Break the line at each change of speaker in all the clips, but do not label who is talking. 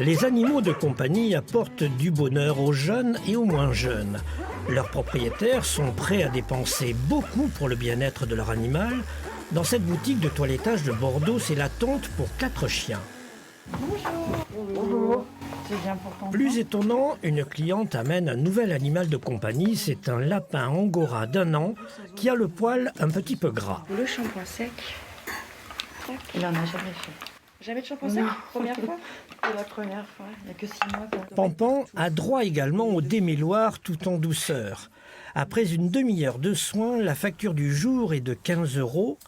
Les animaux de compagnie apportent du bonheur aux jeunes et aux moins jeunes. Leurs propriétaires sont prêts à dépenser beaucoup pour le bien-être de leur animal. Dans cette boutique de toilettage de Bordeaux, c'est l'attente pour 4 chiens.
Bonjour. C'est bien pour ton
Plus étonnant, une cliente amène un nouvel animal de compagnie. C'est un lapin angora d'1 an qui a le poil un petit peu gras.
Le shampoing sec. Il n'en a jamais fait. Jamais de shampoing sec? Première fois? C'est la première fois. Il n'y a que 6 mois.
Pampan a droit également au démêloir tout en douceur. Après une demi-heure de soins, la facture du jour est de 15 €.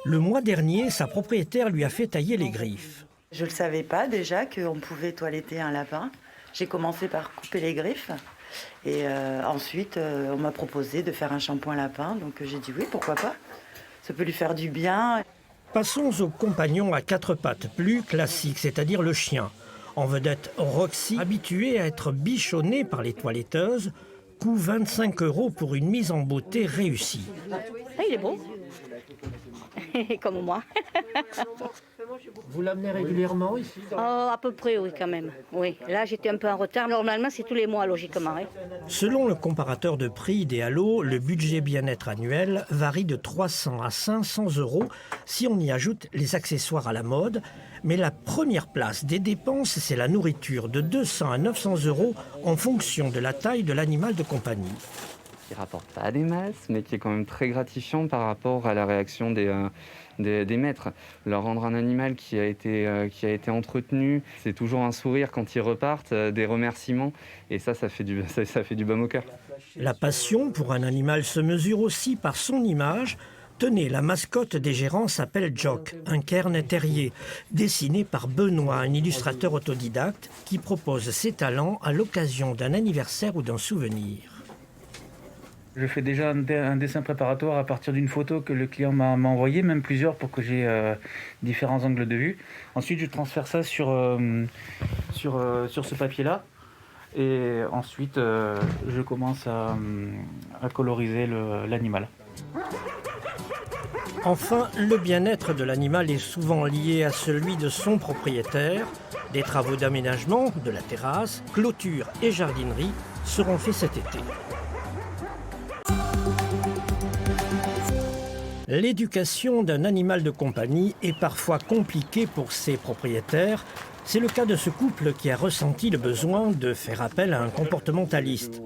Le mois dernier, sa propriétaire lui a fait tailler les griffes.
Je ne le savais pas déjà qu'on pouvait toiletter un lapin. J'ai commencé par couper les griffes et ensuite on m'a proposé de faire un shampoing lapin. Donc j'ai dit oui, pourquoi pas. Ça peut lui faire du bien.
Passons au compagnon à 4 pattes, plus classique, c'est-à-dire le chien. En vedette, Roxy, habituée à être bichonnée par les toiletteuses, coût 25 € pour une mise en beauté réussie.
Ah, il est beau. Comme moi.
Vous l'amenez régulièrement ici
À peu près, oui, quand même. Oui. Là, j'étais un peu en retard. Normalement, c'est tous les mois, logiquement. Hein.
Selon le comparateur de prix d'Ealo, le budget bien-être annuel varie de 300 à 500 € si on y ajoute les accessoires à la mode. Mais la première place des dépenses, c'est la nourriture, de 200 à 900 € en fonction de la taille de l'animal de compagnie.
Qui ne rapporte pas des masses, mais qui est quand même très gratifiant par rapport à la réaction des maîtres. Leur rendre un animal qui a été entretenu, c'est toujours un sourire quand ils repartent, des remerciements, et ça fait du baume au cœur.
La passion pour un animal se mesure aussi par son image. Tenez, la mascotte des gérants s'appelle Jock, un cairn terrier, dessiné par Benoît, un illustrateur autodidacte qui propose ses talents à l'occasion d'un anniversaire ou d'un souvenir.
Je fais déjà un dessin préparatoire à partir d'une photo que le client m'a envoyée, même plusieurs pour que j'ai différents angles de vue. Ensuite, je transfère ça sur ce papier-là. Et ensuite, je commence à coloriser l'animal.
Enfin, le bien-être de l'animal est souvent lié à celui de son propriétaire. Des travaux d'aménagement de la terrasse, clôture et jardinerie seront faits cet été. L'éducation d'un animal de compagnie est parfois compliquée pour ses propriétaires. C'est le cas de ce couple qui a ressenti le besoin de faire appel à un comportementaliste.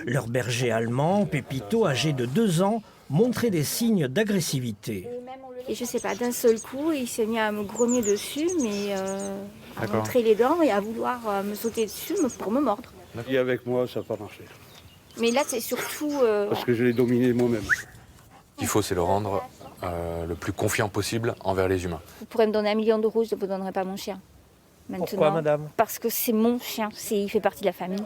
Leur berger allemand, Pépito, âgé de 2 ans, montrait des signes d'agressivité.
Et je sais pas, d'un seul coup, il s'est mis à me grogner dessus, mais à montrer les dents et à vouloir me sauter dessus pour me mordre.
Et avec moi, ça n'a pas marché.
Mais là, c'est surtout...
Parce que je l'ai dominé moi-même.
Ce qu'il faut, c'est le rendre le plus confiant possible envers les humains.
Vous pourrez me donner 1 million d'euros, je ne vous donnerai pas mon chien. Maintenant,
pourquoi, madame?
Parce que c'est mon chien, il fait partie de la famille.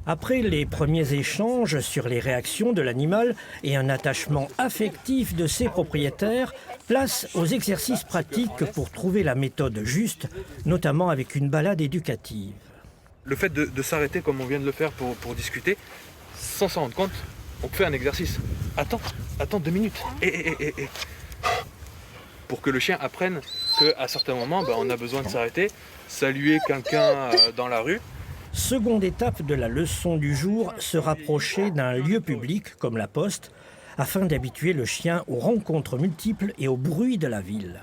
Après les premiers échanges sur les réactions de l'animal et un attachement affectif de ses propriétaires, place aux exercices pratiques pour trouver la méthode juste, notamment avec une balade éducative.
Le fait de s'arrêter comme on vient de le faire pour discuter, sans s'en rendre compte, on fait un exercice. Attends 2 minutes. Et. Pour que le chien apprenne qu'à certains moments, on a besoin de s'arrêter, saluer quelqu'un dans la rue.
Seconde étape de la leçon du jour, se rapprocher d'un lieu public comme la poste, afin d'habituer le chien aux rencontres multiples et au bruit de la ville.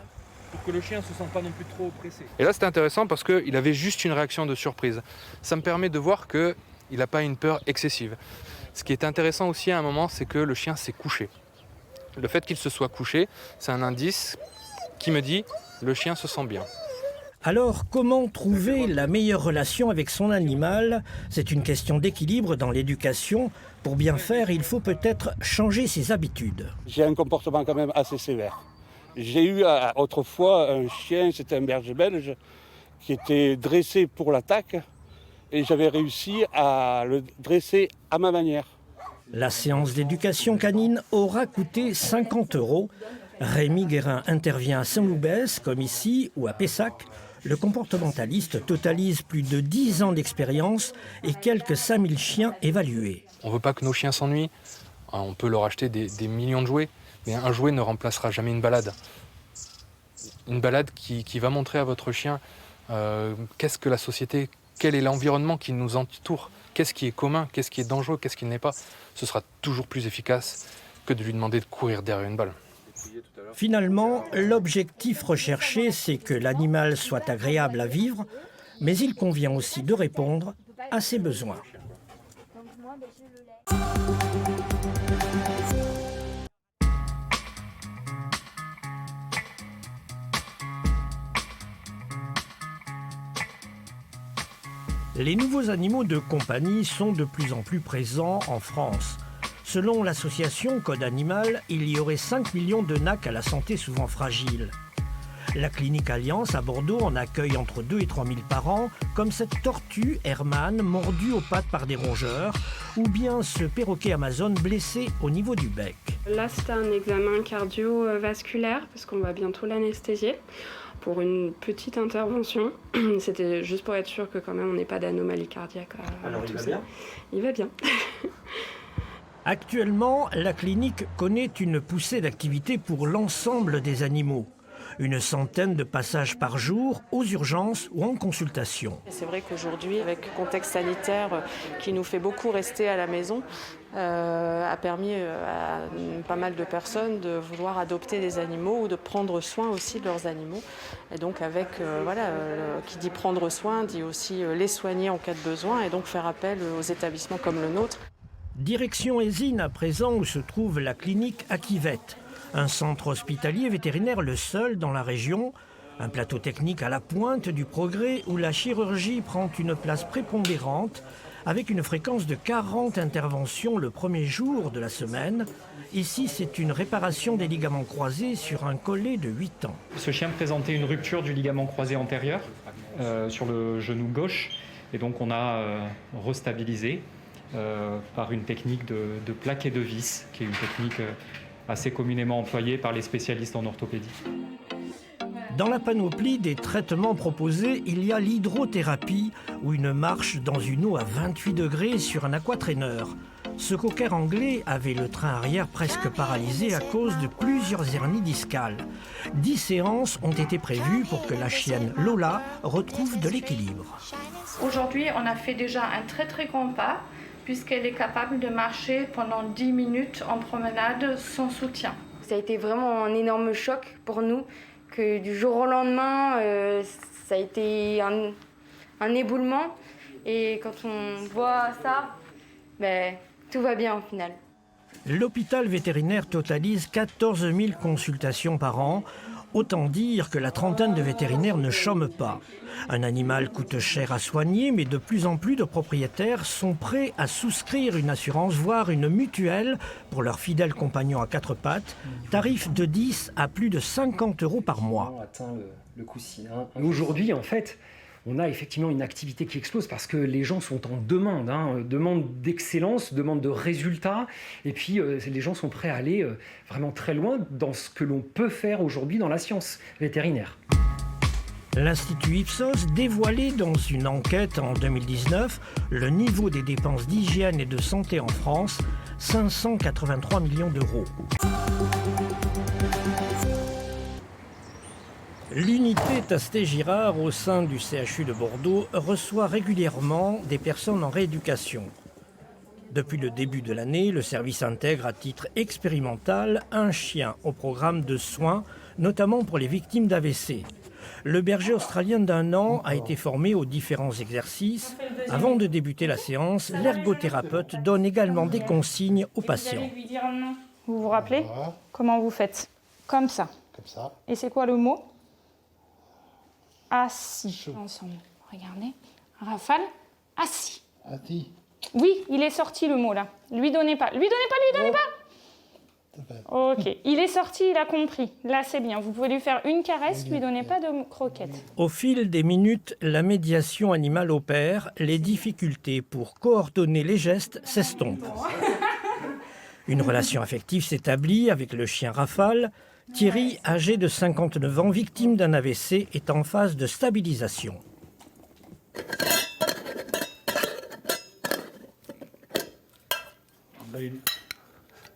Pour que le chien ne se sente pas non plus trop oppressé. Et là, c'était intéressant parce qu'il avait juste une réaction de surprise. Ça me permet de voir qu'il n'a pas une peur excessive. Ce qui est intéressant aussi à un moment, c'est que le chien s'est couché. Le fait qu'il se soit couché, c'est un indice qui me dit « le chien se sent bien ».
Alors, comment trouver la meilleure relation avec son animal? C'est une question d'équilibre dans l'éducation. Pour bien faire, il faut peut-être changer ses habitudes.
J'ai un comportement quand même assez sévère. J'ai eu autrefois un chien, c'était un berger belge, qui était dressé pour l'attaque. Et j'avais réussi à le dresser à ma manière.
La séance d'éducation canine aura coûté 50 €. Rémi Guérin intervient à Saint-Loubès, comme ici, ou à Pessac. Le comportementaliste totalise plus de 10 ans d'expérience et quelques 5000 chiens évalués.
On ne veut pas que nos chiens s'ennuient. On peut leur acheter des millions de jouets, mais un jouet ne remplacera jamais une balade. Une balade qui va montrer à votre chien qu'est-ce que la société, quel est l'environnement qui nous entoure, qu'est-ce qui est commun, qu'est-ce qui est dangereux, qu'est-ce qui n'est pas. Ce sera toujours plus efficace que de lui demander de courir derrière une balle.
Finalement, l'objectif recherché, c'est que l'animal soit agréable à vivre, mais il convient aussi de répondre à ses besoins. Les nouveaux animaux de compagnie sont de plus en plus présents en France. Selon l'association Code Animal, il y aurait 5 millions de nacs à la santé souvent fragile. La clinique Alliance à Bordeaux en accueille entre 2 et 3 000 par an, comme cette tortue Hermann mordue aux pattes par des rongeurs, ou bien ce perroquet Amazon blessé au niveau du bec.
Là, c'était un examen cardiovasculaire, parce qu'on va bientôt l'anesthésier, pour une petite intervention. C'était juste pour être sûr que quand même on n'ait pas d'anomalie cardiaque.
Alors il va bien ?
Il va bien.
Actuellement, la clinique connaît une poussée d'activité pour l'ensemble des animaux. Une centaine de passages par jour aux urgences ou en consultation.
C'est vrai qu'aujourd'hui, avec le contexte sanitaire qui nous fait beaucoup rester à la maison, a permis à pas mal de personnes de vouloir adopter des animaux ou de prendre soin aussi de leurs animaux. Et donc avec, qui dit prendre soin, dit aussi les soigner en cas de besoin et donc faire appel aux établissements comme le nôtre.
Direction Ésine à présent où se trouve la clinique Akivette. Un centre hospitalier vétérinaire le seul dans la région, un plateau technique à la pointe du progrès où la chirurgie prend une place prépondérante avec une fréquence de 40 interventions le premier jour de la semaine. Ici, c'est une réparation des ligaments croisés sur un collet de 8 ans.
Ce chien présentait une rupture du ligament croisé antérieur sur le genou gauche et donc on a restabilisé par une technique de plaque et de vis, qui est une technique assez communément employée par les spécialistes en orthopédie.
Dans la panoplie des traitements proposés, il y a l'hydrothérapie ou une marche dans une eau à 28 degrés sur un aquatraîneur. Ce cocker anglais avait le train arrière presque paralysé à cause de plusieurs hernies discales. 10 séances ont été prévues pour que la chienne Lola retrouve de l'équilibre.
Aujourd'hui, on a fait déjà un très très grand pas, puisqu'elle est capable de marcher pendant 10 minutes en promenade sans soutien.
Ça a été vraiment un énorme choc pour nous, que du jour au lendemain, ça a été un éboulement. Et quand on voit ça, tout va bien au final.
L'hôpital vétérinaire totalise 14 000 consultations par an. Autant dire que la trentaine de vétérinaires ne chôment pas. Un animal coûte cher à soigner, mais de plus en plus de propriétaires sont prêts à souscrire une assurance, voire une mutuelle, pour leur fidèle compagnon à 4 pattes, tarif de 10 à plus de 50 € par mois.
On atteint le coût-ci. Aujourd'hui, en fait, on a effectivement une activité qui explose parce que les gens sont en demande, demande d'excellence, demande de résultats, et puis les gens sont prêts à aller vraiment très loin dans ce que l'on peut faire aujourd'hui dans la science vétérinaire.
L'Institut Ipsos dévoilait dans une enquête en 2019 le niveau des dépenses d'hygiène et de santé en France, 583 millions d'euros. L'unité Tastet-Girard au sein du CHU de Bordeaux reçoit régulièrement des personnes en rééducation. Depuis le début de l'année, le service intègre à titre expérimental un chien au programme de soins, notamment pour les victimes d'AVC. Le berger australien d'1 an a été formé aux différents exercices. Avant de débuter la séance, l'ergothérapeute donne également des consignes aux patients.
Vous vous rappelez comment vous faites? Comme ça. Et c'est quoi le mot? Assis. Ensemble. Regardez. Rafale. Assis.
Assis.
Oui, il est sorti le mot là. Lui donnez pas. Lui donnez pas. Ok. Il est sorti, il a compris. Là, c'est bien. Vous pouvez lui faire une caresse, lui donnez pas de croquettes.
Au fil des minutes, la médiation animale opère. Les difficultés pour coordonner les gestes s'estompent. Une relation affective s'établit avec le chien Rafale. Thierry, âgé de 59 ans, victime d'un AVC, est en phase de stabilisation.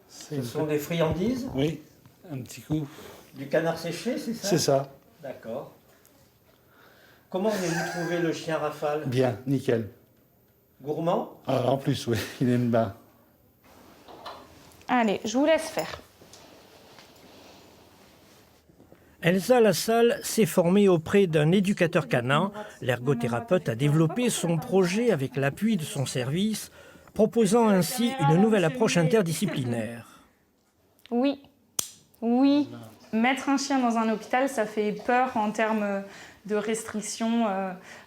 Ce sont des friandises?
Oui, un petit coup.
Du canard séché, c'est ça?
C'est ça.
D'accord. Comment avez-vous trouvé le chien Rafale?
Bien, nickel.
Gourmand?
En plus, oui, il aime bien.
Allez, je vous laisse faire.
Elsa Lassalle s'est formée auprès d'un éducateur canin. L'ergothérapeute a développé son projet avec l'appui de son service, proposant ainsi une nouvelle approche interdisciplinaire.
Oui, mettre un chien dans un hôpital, ça fait peur en termes de restrictions,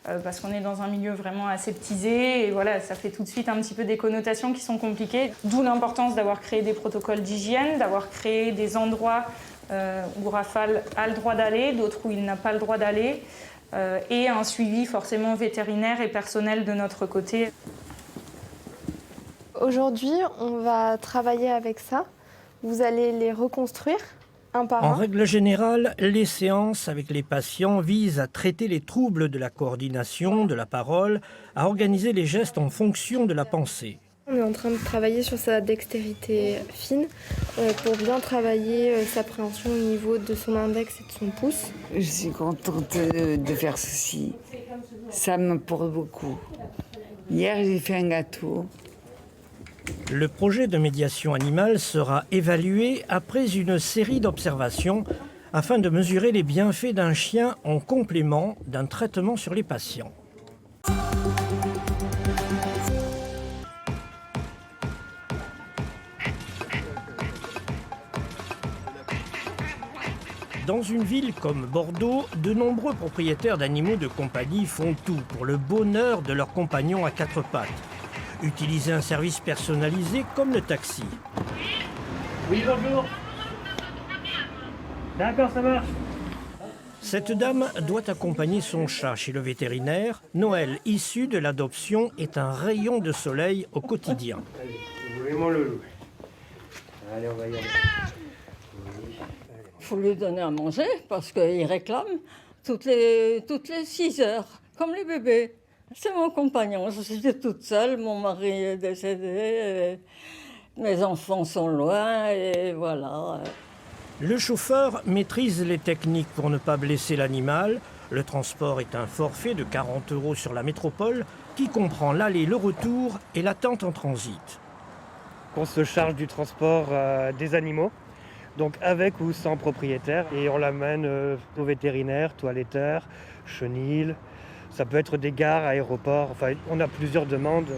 parce qu'on est dans un milieu vraiment aseptisé, et voilà, ça fait tout de suite un petit peu des connotations qui sont compliquées. D'où l'importance d'avoir créé des protocoles d'hygiène, d'avoir créé des endroits où Rafale a le droit d'aller, d'autres où il n'a pas le droit d'aller, et un suivi forcément vétérinaire et personnel de notre côté.
Aujourd'hui, on va travailler avec ça. Vous allez les reconstruire un par un.
En règle générale, les séances avec les patients visent à traiter les troubles de la coordination, de la parole, à organiser les gestes en fonction de la pensée.
On est en train de travailler sur sa dextérité fine pour bien travailler sa préhension au niveau de son index et de son pouce.
Je suis contente de faire ceci. Ça me porte beaucoup. Hier, j'ai fait un gâteau.
Le projet de médiation animale sera évalué après une série d'observations afin de mesurer les bienfaits d'un chien en complément d'un traitement sur les patients. Dans une ville comme Bordeaux, de nombreux propriétaires d'animaux de compagnie font tout pour le bonheur de leurs compagnons à quatre pattes. Utiliser un service personnalisé comme le taxi.
Oui, bonjour. D'accord, ça marche.
Cette dame doit accompagner son chat chez le vétérinaire. Noël, issu de l'adoption, est un rayon de soleil au quotidien.
Vous voulez mon loulou? Allez, on va y aller.
Il faut lui donner à manger parce qu'il réclame toutes les 6 heures, comme les bébés. C'est mon compagnon, je suis toute seule, mon mari est décédé, mes enfants sont loin et voilà.
Le chauffeur maîtrise les techniques pour ne pas blesser l'animal. Le transport est un forfait de 40 € sur la métropole qui comprend l'aller, le retour et l'attente en transit.
On se charge du transport des animaux, donc avec ou sans propriétaire, et on l'amène au vétérinaire, toiletteur, chenil. Ça peut être des gares, aéroports, enfin on a plusieurs demandes.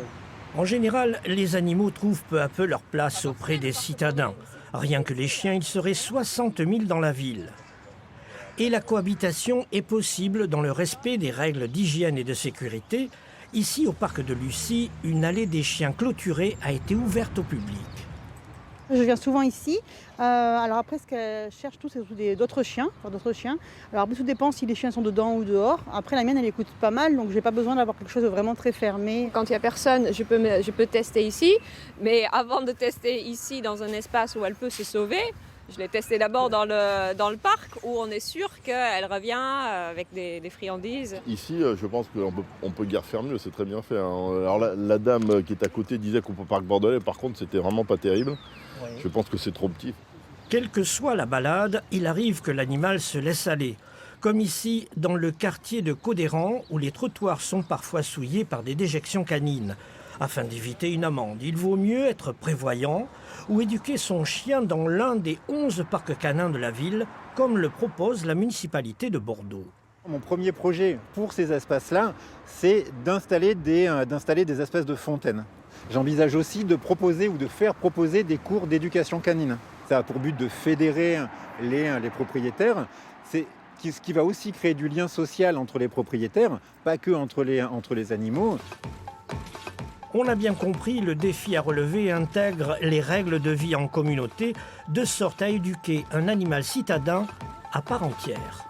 En général, les animaux trouvent peu à peu leur place auprès des citadins. Rien que les chiens, il serait 60 000 dans la ville. Et la cohabitation est possible dans le respect des règles d'hygiène et de sécurité. Ici, au parc de Lucie, une allée des chiens clôturée a été ouverte au public.
Je viens souvent ici. Alors après, ce qu'elles cherchent tous, c'est d'autres chiens. Alors après, tout dépend si les chiens sont dedans ou dehors. Après, la mienne, elle écoute pas mal, donc j'ai pas besoin d'avoir quelque chose de vraiment très fermé.
Quand il n'y a personne, je peux tester ici. Mais avant de tester ici, dans un espace où elle peut se sauver, je l'ai testé d'abord dans le parc, où on est sûr qu'elle revient avec des friandises.
Ici, je pense qu'on peut guère faire mieux, c'est très bien fait. Alors la dame qui est à côté disait qu'au parc bordelais, par contre, c'était vraiment pas terrible. Oui. Je pense que c'est trop petit.
Quelle que soit la balade, il arrive que l'animal se laisse aller. Comme ici, dans le quartier de Codéran, où les trottoirs sont parfois souillés par des déjections canines. Afin d'éviter une amende, il vaut mieux être prévoyant ou éduquer son chien dans l'un des 11 parcs canins de la ville, comme le propose la municipalité de Bordeaux.
Mon premier projet pour ces espaces-là, c'est d'installer des espèces de fontaines. J'envisage aussi de proposer ou de faire proposer des cours d'éducation canine. Ça a pour but de fédérer les propriétaires. C'est ce qui va aussi créer du lien social entre les propriétaires, pas que entre les animaux.
On a bien compris, le défi à relever intègre les règles de vie en communauté, de sorte à éduquer un animal citadin à part entière.